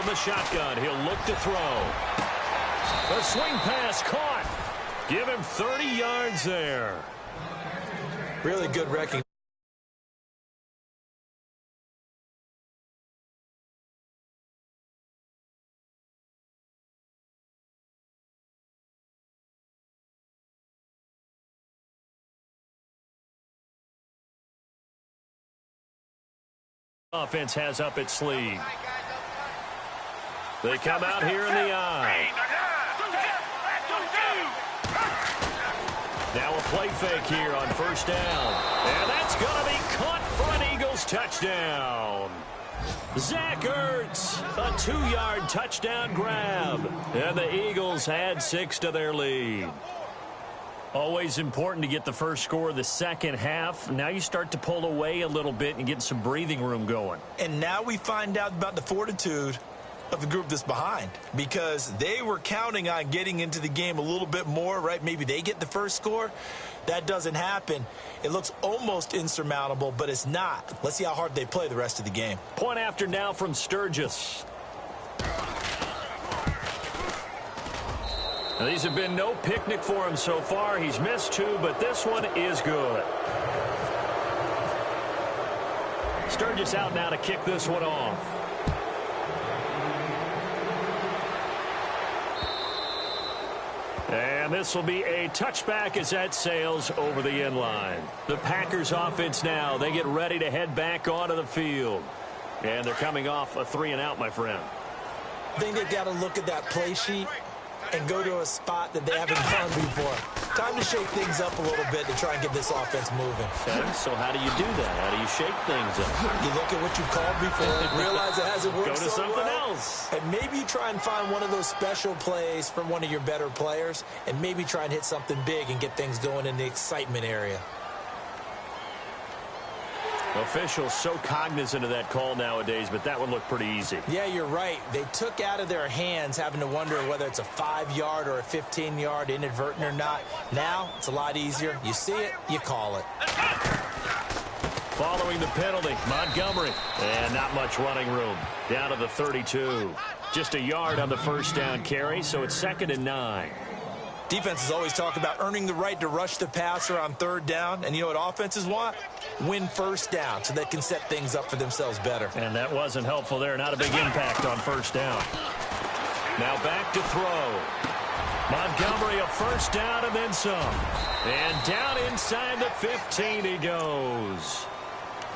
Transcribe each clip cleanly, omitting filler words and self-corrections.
the shotgun. He'll look to throw. A swing pass caught. Give him 30 yards there. Really good recognition. Offense has up its sleeve. They come out here in the eye. Now a play fake here on first down. And that's going to be caught for an Eagles touchdown. Zach Ertz, a 2-yard touchdown grab. And the Eagles add 6 to their lead. Always important to get the first score of the second half. Now you start to pull away a little bit and get some breathing room going. And now we find out about the fortitude of the group that's behind, because they were counting on getting into the game a little bit more, right? Maybe they get the first score. That doesn't happen. It looks almost insurmountable, but it's not. Let's see how hard they play the rest of the game. Point after now from Sturgis. Now, these have been no picnic for him so far. He's missed 2, but this one is good. Sturgis out now to kick this one off. And this will be a touchback as that sails over the end line. The Packers offense now, they get ready to head back onto the field. And they're coming off a 3-and-out, my friend. I think they've got to look at that play sheet and go to a spot that they haven't gone before. Time to shake things up a little bit to try and get this offense moving. Okay, so how do you do that? How do you shake things up? You look at what you called before, realize it hasn't worked. Go to something else. And maybe you try and find one of those special plays from one of your better players, and maybe try and hit something big and get things going in the excitement area. Officials so cognizant of that call nowadays, but that would look pretty easy. Yeah, you're right. They took out of their hands having to wonder whether it's a 5-yard or a 15-yard inadvertent or not. Now, it's a lot easier. You see it, you call it. Following the penalty, Montgomery. And not much running room. Down to the 32. Just a yard on the first down carry, so it's 2nd and 9. Defenses always talk about earning the right to rush the passer on 3rd down. And you know what offenses want? Win first down so they can set things up for themselves better. And that wasn't helpful there. Not a big impact on first down. Now back to throw. Montgomery a first down and then some. And down inside the 15 he goes.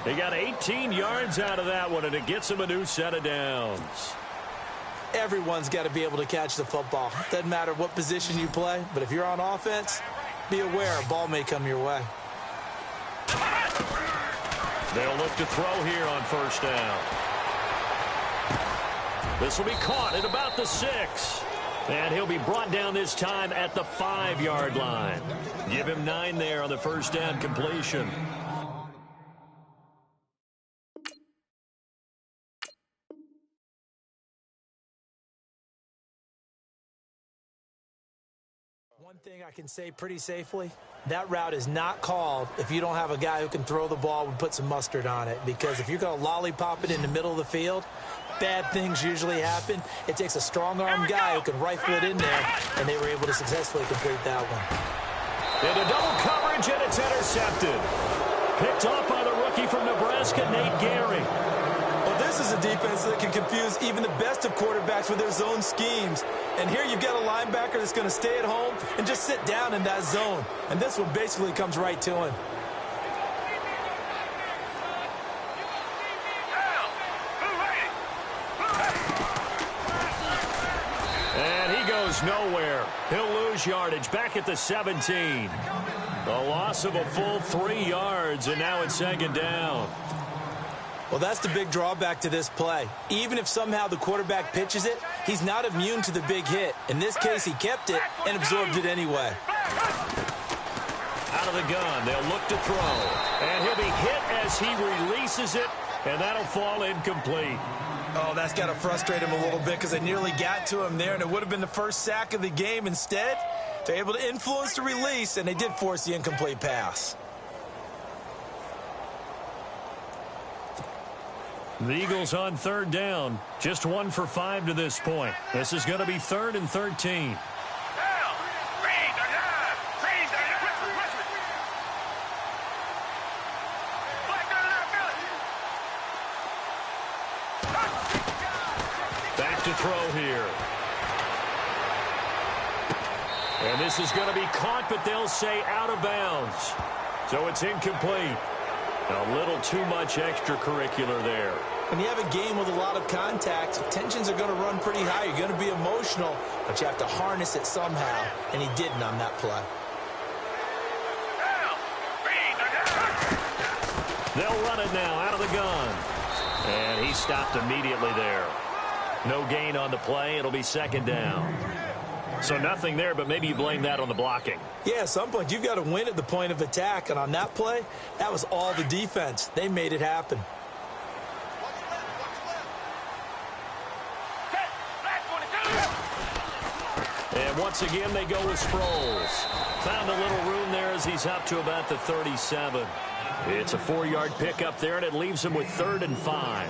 They got 18 yards out of that one, and it gets him a new set of downs. Everyone's got to be able to catch the football. Doesn't matter what position you play, but if you're on offense, be aware a ball may come your way. They'll look to throw here on first down. This will be caught at about the 6. And he'll be brought down this time at the 5-yard line. Give him 9 there on the first down completion. One thing I can say pretty safely, that route is not called if you don't have a guy who can throw the ball and put some mustard on it. Because if you're going to lollipop it in the middle of the field, bad things usually happen. It takes a strong-arm guy who can rifle it in there, and they were able to successfully complete that one. Into double coverage, and it's intercepted. Picked off by the rookie from Nebraska, Nate Gary. Well, this is a defense that can confuse even the best of quarterbacks with their zone schemes. And here you've got a linebacker that's going to stay at home and just sit down in that zone. And this one basically comes right to him. And he goes nowhere. He'll lose yardage back at the 17. A loss of a full 3 yards, and now it's 2nd down. Well, that's the big drawback to this play. Even if somehow the quarterback pitches it, he's not immune to the big hit. In this case, he kept it and absorbed it anyway. Out of the gun, they'll look to throw. And he'll be hit as he releases it, and that'll fall incomplete. Oh, that's got to frustrate him a little bit because they nearly got to him there, and it would have been the first sack of the game. Instead, they're able to influence the release, and they did force the incomplete pass. The Eagles on third down. Just 1 for 5 to this point. This is going to be 3rd and 13. Back to throw here. And this is going to be caught, but they'll say out of bounds. So it's incomplete. A little too much extracurricular there. When you have a game with a lot of contact, tensions are going to run pretty high. You're going to be emotional, but you have to harness it somehow, and he didn't on that play. They'll run it now out of the gun. And he stopped immediately there. No gain on the play. It'll be 2nd down. So nothing there, but maybe you blame that on the blocking. Yeah, at some point, you've got to win at the point of attack. And on that play, that was all the defense. They made it happen. And once again, they go with Sproles. Found a little room there as he's up to about the 37. It's a 4-yard pickup there, and it leaves him with 3rd and 5.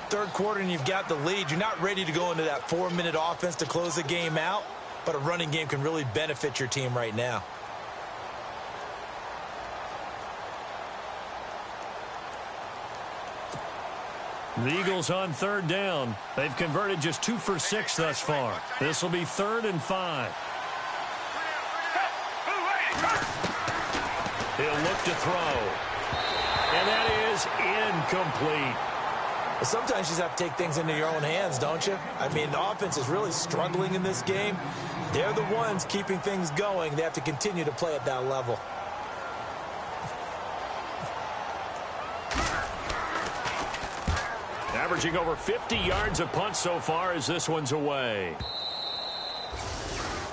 Third quarter, and you've got the lead. You're not ready to go into that 4-minute offense to close the game out, but a running game can really benefit your team right now. The Eagles on third down. They've converted just 2 for 6 thus far. This will be 3rd and 5. He'll look to throw. And that is incomplete. Sometimes you just have to take things into your own hands, don't you? I mean, the offense is really struggling in this game. They're the ones keeping things going. They have to continue to play at that level. Averaging over 50 yards a punt so far as this one's away.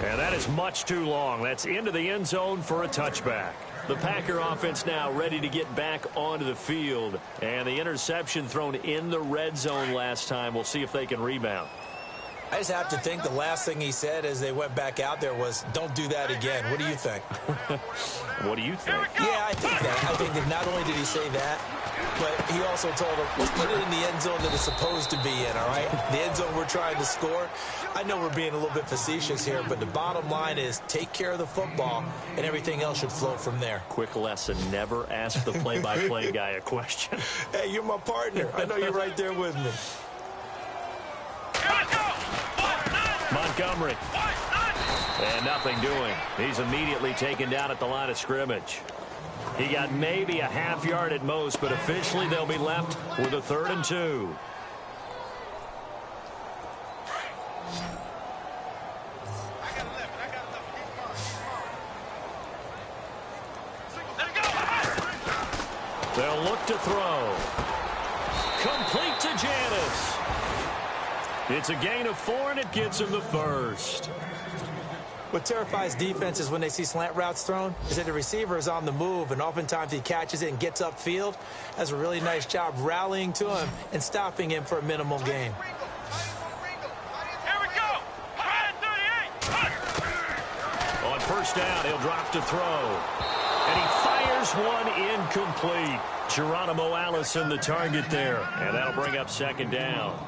And that is much too long. That's into the end zone for a touchback. The Packer offense now ready to get back onto the field. And the interception thrown in the red zone last time. We'll see if they can rebound. I just have to think the last thing he said as they went back out there was, don't do that again. What do you think? What do you think? Yeah, I think that. I think that not only did he say that, but he also told him, let's put it in the end zone that it's supposed to be in, all right? The end zone we're trying to score. I know we're being a little bit facetious here, but the bottom line is take care of the football, and everything else should flow from there. Quick lesson, never ask the play-by-play guy a question. Hey, you're my partner. I know you're right there with me. Montgomery. And nothing doing. He's immediately taken down at the line of scrimmage. He got maybe a half yard at most, but officially they'll be left with a 3rd and 2. They'll look to throw. Complete to Janis. It's a gain of 4, and it gets him the first. What terrifies defenses when they see slant routes thrown is that the receiver is on the move, and oftentimes he catches it and gets upfield. Does a really nice job rallying to him and stopping him for a minimal gain. On first down, he'll drop to throw. And he fires one incomplete. Geronimo Allison the target there. And that'll bring up 2nd down.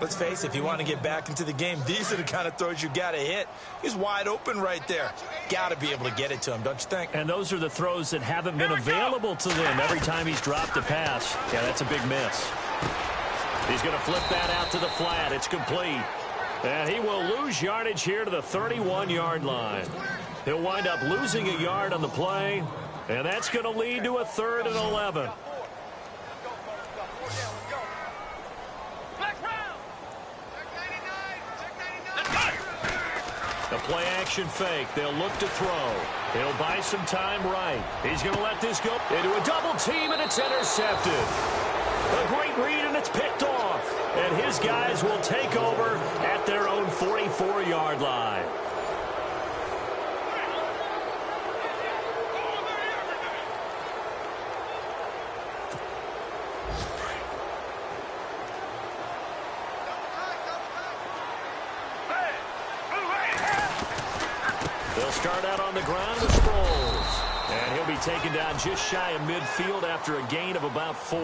Let's face it, if you want to get back into the game, these are the kind of throws you got to hit. He's wide open right there. Got to be able to get it to him, don't you think? And those are the throws that haven't been available to them every time he's dropped a pass. Yeah, that's a big miss. He's going to flip that out to the flat. It's complete. And he will lose yardage here to the 31-yard line. He'll wind up losing a yard on the play, and that's going to lead to a 3rd and 11. The play-action fake. They'll look to throw. He'll buy some time right. He's going to let this go into a double team, and it's intercepted. A great read, and it's picked off. And his guys will take over at their own 44-yard line. They'll start out on the ground with Sproles. And he'll be taken down just shy of midfield after a gain of about 4.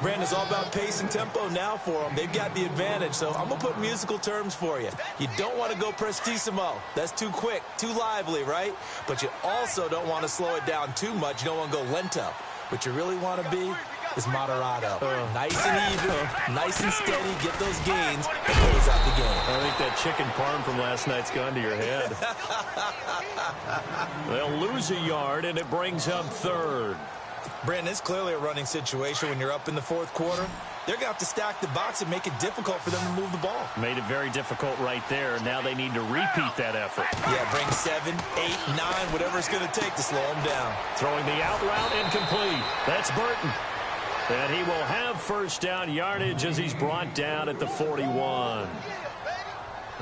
Brandon, it's all about pace and tempo now for them. They've got the advantage, so I'm going to put musical terms for you. You don't want to go prestissimo. That's too quick, too lively, right? But you also don't want to slow it down too much. You don't want to go lento. What you really want to be is moderato. Nice and even, nice and steady, get those gains, and close out the game. I think that chicken parm from last night's gone to your head. They'll lose a yard, and it brings up third. Brandon, it's clearly a running situation when you're up in the fourth quarter. They're going to have to stack the box and make it difficult for them to move the ball. Made it very difficult right there. Now they need to repeat that effort. Yeah, bring 7, 8, 9, whatever it's going to take to slow them down. Throwing the out route incomplete. That's Burton. And he will have first down yardage as he's brought down at the 41.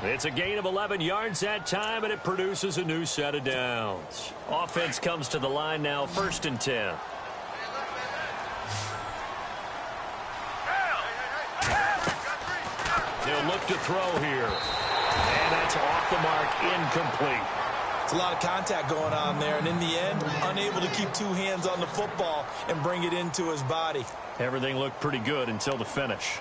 It's a gain of 11 yards that time, and it produces a new set of downs. Offense comes to the line now, 1st and 10. He'll look to throw here. And that's off the mark, incomplete. It's a lot of contact going on there, and in the end, unable to keep two hands on the football and bring it into his body. Everything looked pretty good until the finish.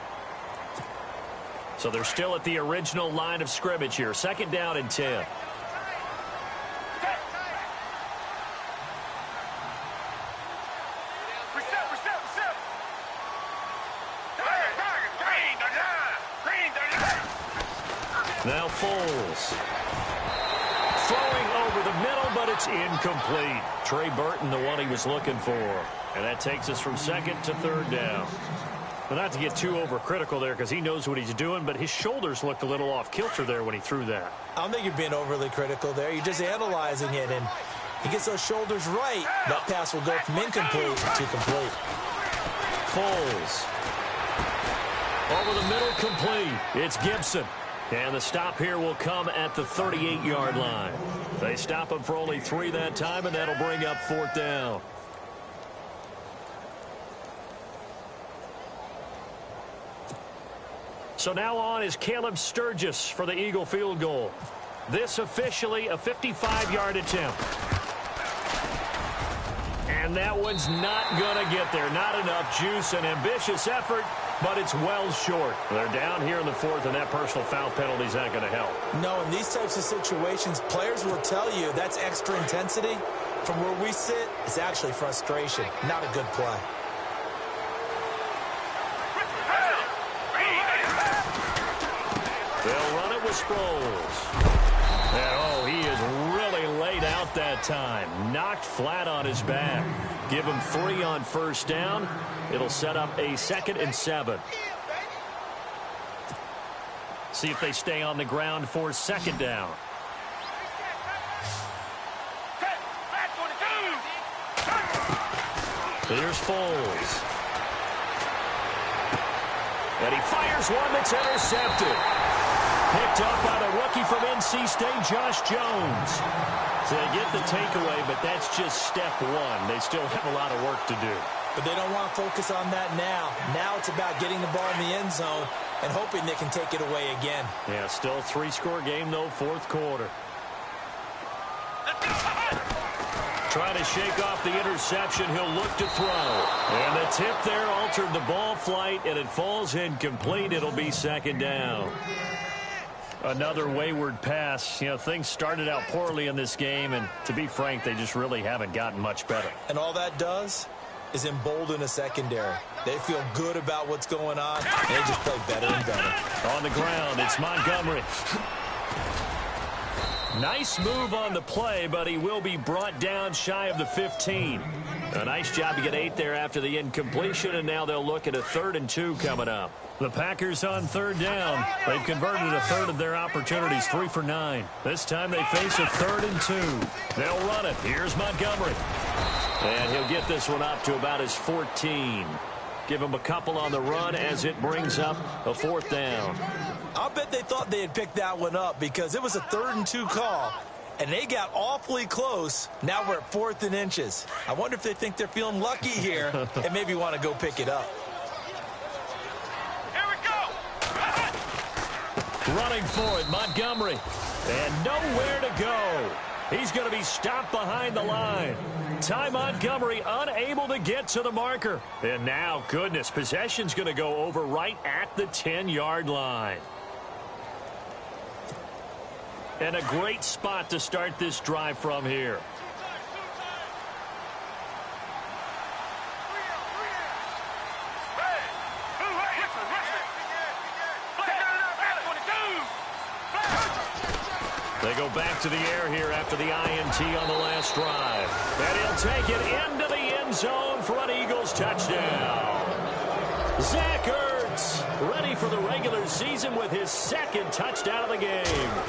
So they're still at the original line of scrimmage here. 2nd down and 10. Now Foles. Throwing over the middle, but it's incomplete. Trey Burton, the one he was looking for. And that takes us from 2nd to 3rd down. But not to get too overcritical there because he knows what he's doing, but his shoulders looked a little off kilter there when he threw that. I don't think you're being overly critical there. You're just analyzing it, and he gets those shoulders right. That pass will go from incomplete to complete. Foles. Over the middle, complete. It's Gibson. And the stop here will come at the 38-yard line. They stop him for only 3 that time, and that'll bring up 4th down. So now on is Caleb Sturgis for the Eagle field goal. This officially a 55-yard attempt. And that one's not going to get there. Not enough juice. An ambitious effort, but it's well short. They're down here in the 4th, and that personal foul penalty is not going to help. No, in these types of situations, players will tell you that's extra intensity. From where we sit, it's actually frustration. Not a good play. They'll run it with Sproles. And, oh, he is really laid out that time. Knocked flat on his back. Give him 3 on 1st down. It'll set up a 2nd and 7. See if they stay on the ground for 2nd down. Here's Foles. And he fires one that's intercepted. Picked up by the rookie from NC State, Josh Jones. So they get the takeaway, but that's just step 1. They still have a lot of work to do. But they don't want to focus on that now. Now it's about getting the ball in the end zone and hoping they can take it away again. Yeah, still a 3-score game, though, 4th quarter. Trying to shake off the interception. He'll look to throw. And the tip there altered the ball flight, and it falls incomplete. It'll be 2nd down. Another wayward pass. You know, things started out poorly in this game, and to be frank, they just really haven't gotten much better. And all that does is embolden a secondary. They feel good about what's going on, and they just play better and better. On the ground, it's Montgomery. Nice move on the play, but he will be brought down shy of the 15. A nice job to get 8 there after the incompletion, and now they'll look at a 3rd and 2 coming up. The Packers on 3rd down. They've converted a 1/3 of their opportunities, 3 for 9. This time they face a 3rd and 2. They'll run it. Here's Montgomery. And he'll get this one up to about his 14. Give him a couple on the run as it brings up a 4th down. I'll bet they thought they had picked that one up because it was a 3rd and 2 call, and they got awfully close. Now we're at 4th and inches. I wonder if they think they're feeling lucky here and maybe want to go pick it up. Here we go. Running for it, Montgomery. And nowhere to go. He's going to be stopped behind the line. Ty Montgomery unable to get to the marker. And now, goodness, possession's going to go over right at the 10-yard line. And a great spot to start this drive from here. They go back to the air here after the INT on the last drive. And he'll take it into the end zone for an Eagles touchdown. Zach Ertz ready for the regular season with his second touchdown of the game.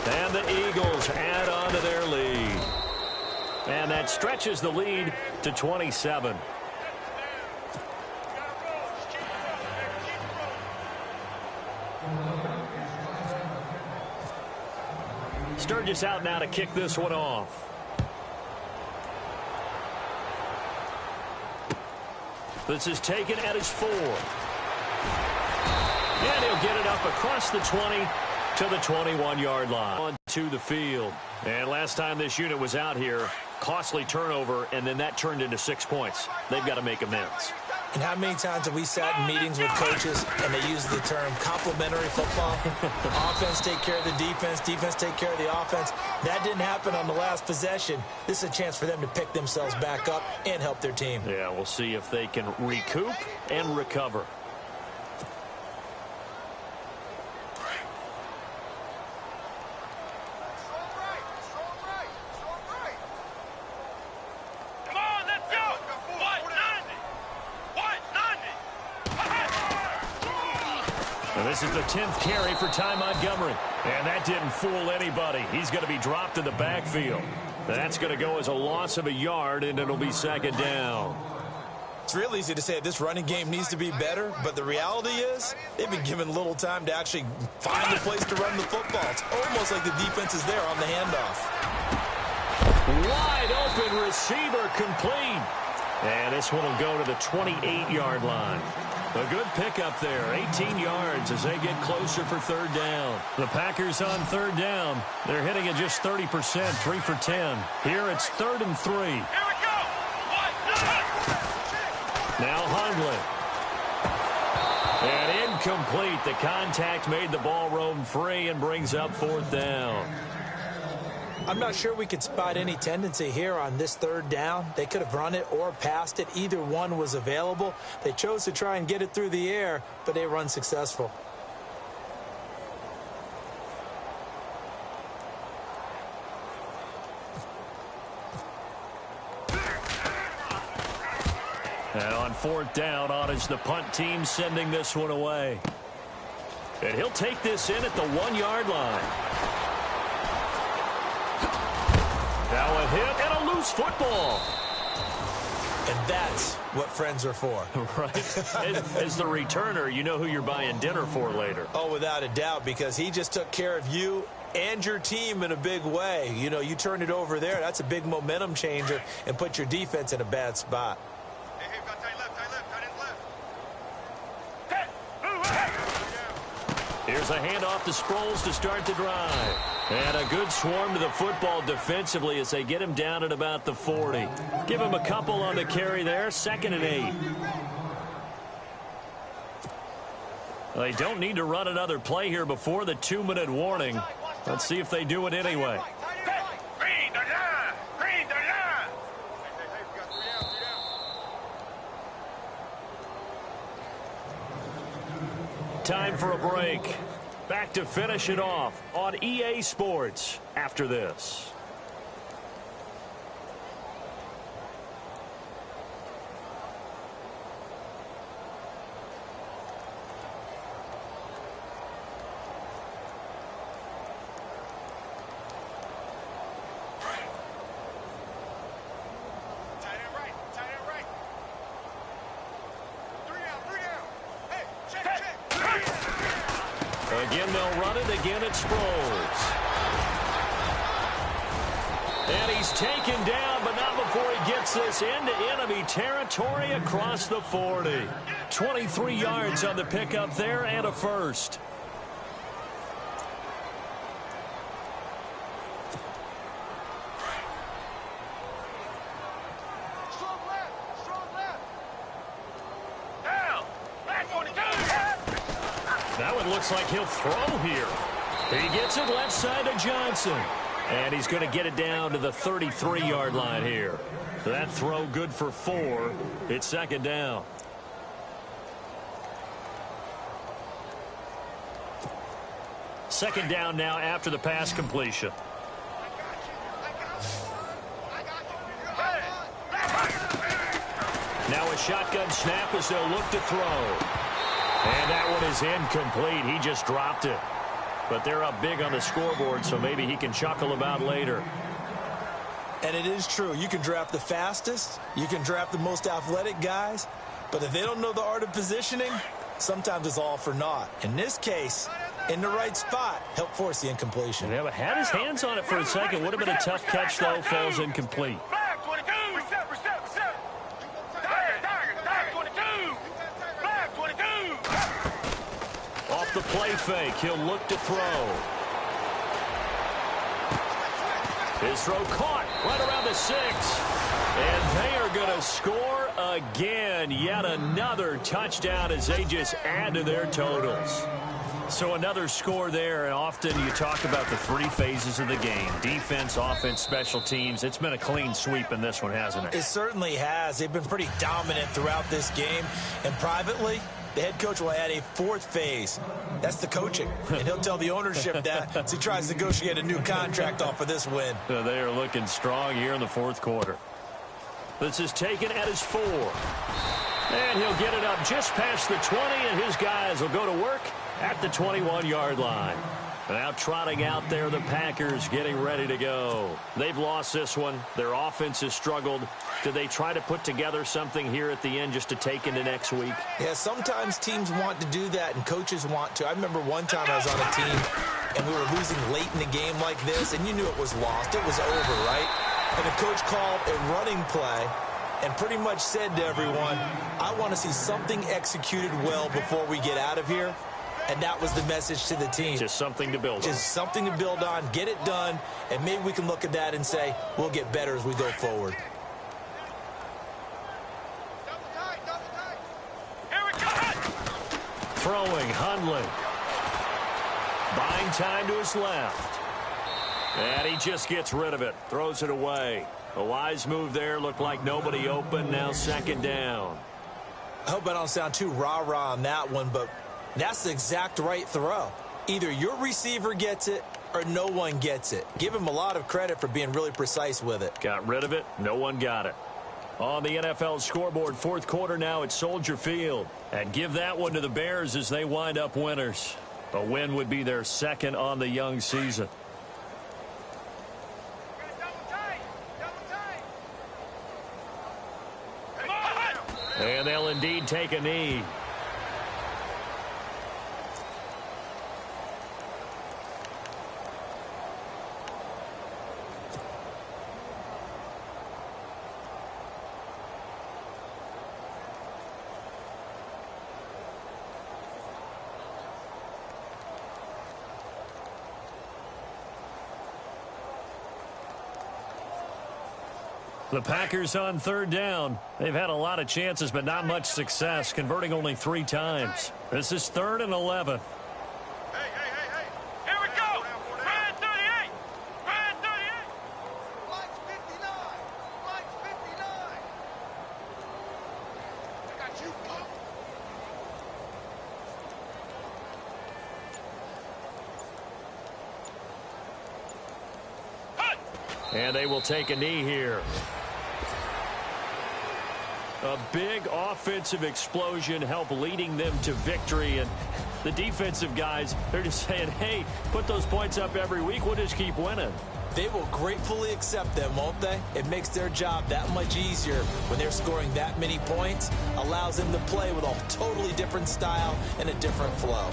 And the Eagles add on to their lead. And that stretches the lead to 27. Sturgis out now to kick this one off. This is taken at his 4. And he'll get it up across the 20 to the 21-yard line. On to the field. And last time this unit was out here, costly turnover, and then that turned into 6 points. They've got to make amends. And how many times have we sat in meetings with coaches and they use the term complementary football? Offense take care of the defense, defense take care of the offense. That didn't happen on the last possession. This is a chance for them to pick themselves back up and help their team. Yeah, we'll see if they can recoup and recover. And this is the 10th carry for Ty Montgomery. And that didn't fool anybody. He's going to be dropped in the backfield. That's going to go as a loss of a yard, and it'll be second down. It's real easy to say this running game needs to be better, but the reality is they've been given little time to actually find a place to run the football. It's almost like the defense is there on the handoff. Wide open receiver complete. And this one will go to the 28-yard line. A good pickup there, 18 yards as they get closer for third down. The Packers on third down. They're hitting at just 30%, 3 for 10. Here it's 3rd and 3. Here we go. Now Hundley. And incomplete. The contact made the ball roam free and brings up 4th down. I'm not sure we could spot any tendency here on this third down. They could have run it or passed it. Either one was available. They chose to try and get it through the air, but they were unsuccessful. And on 4th down, on is the punt team sending this one away. And he'll take this in at the 1-yard line. Now a hit and a loose football. And that's what friends are for. Right. As the returner, you know who you're buying dinner for later. Oh, without a doubt, because he just took care of you and your team in a big way. You know, you turn it over there, that's a big momentum changer and put your defense in a bad spot. Hey, got tight left, tight left. Here's a handoff to Sproles to start the drive. And a good swarm to the football defensively as they get him down at about the 40. Give him a couple on the carry there, 2nd and 8. They don't need to run another play here before the 2-minute warning. Let's see if they do it anyway. Time for a break. Back to finish it off on EA Sports after this. Again, they'll run it. Again, it's Sproles. And he's taken down, but not before he gets this into enemy territory across the 40. 23 yards on the pickup there and a first. it looks like he'll throw here. He gets it left side to Johnson. And he's going to get it down to the 33-yard line here. That throw good for 4. It's second down. Second down now after the pass completion. Now a shotgun snap as they'll look to throw. And that one is incomplete. He just dropped it. But they're up big on the scoreboard, so maybe he can chuckle about later. And it is true. You can draft the fastest. You can draft the most athletic guys. But if they don't know the art of positioning, sometimes it's all for naught. In this case, in the right spot, help force the incompletion. Yeah, but had his hands on it for a second. Would have been a tough catch, though. Falls incomplete. Off the play fake, he'll look to throw. His throw caught right around the 6. And they are going to score again. Yet another touchdown as they just add to their totals. So another score there, and often you talk about the 3 phases of the game. Defense, offense, special teams. It's been a clean sweep in this one, hasn't it? It certainly has. They've been pretty dominant throughout this game. And privately, the head coach will add a 4th phase. That's the coaching. And he'll tell the ownership that as he tries to negotiate a new contract off of this win. They are looking strong here in the 4th quarter. This is taken at his 4. And he'll get it up just past the 20, and his guys will go to work at the 21-yard line. Now trotting out there, the Packers getting ready to go. They've lost this one. Their offense has struggled. Do they try to put together something here at the end just to take into next week? Yeah, sometimes teams want to do that, and coaches want to. I remember one time I was on a team, and we were losing late in the game like this, and you knew it was lost. It was over, right? And the coach called a running play and pretty much said to everyone, I want to see something executed well before we get out of here. And that was the message to the team. Just something to build on. Just something to build on, get it done, and maybe we can look at that and say, we'll get better as we go forward. Here we go. Throwing, Hundley. Buying time to his left. And he just gets rid of it. Throws it away. A wise move there. Looked like nobody open. Now second down. I hope I don't sound too rah-rah on that one, but that's the exact right throw. Either your receiver gets it or no one gets it. Give him a lot of credit for being really precise with it. Got rid of it. No one got it. On the NFL scoreboard, 4th quarter now at Soldier Field. And give that one to the Bears as they wind up winners. A win would be their 2nd on the young season. And they'll indeed take a knee. The Packers on 3rd down. They've had a lot of chances, but not much success, converting only 3 times. This is 3rd and 11. Hey. Here we go. Red 38. Red 38. Flags 59. Flags 59. I got you, Pop. And they will take a knee here. A big offensive explosion helped leading them to victory. And the defensive guys, they're just saying, hey, put those points up every week. We'll just keep winning. They will gratefully accept them, won't they? It makes their job that much easier when they're scoring that many points. Allows them to play with a totally different style and a different flow.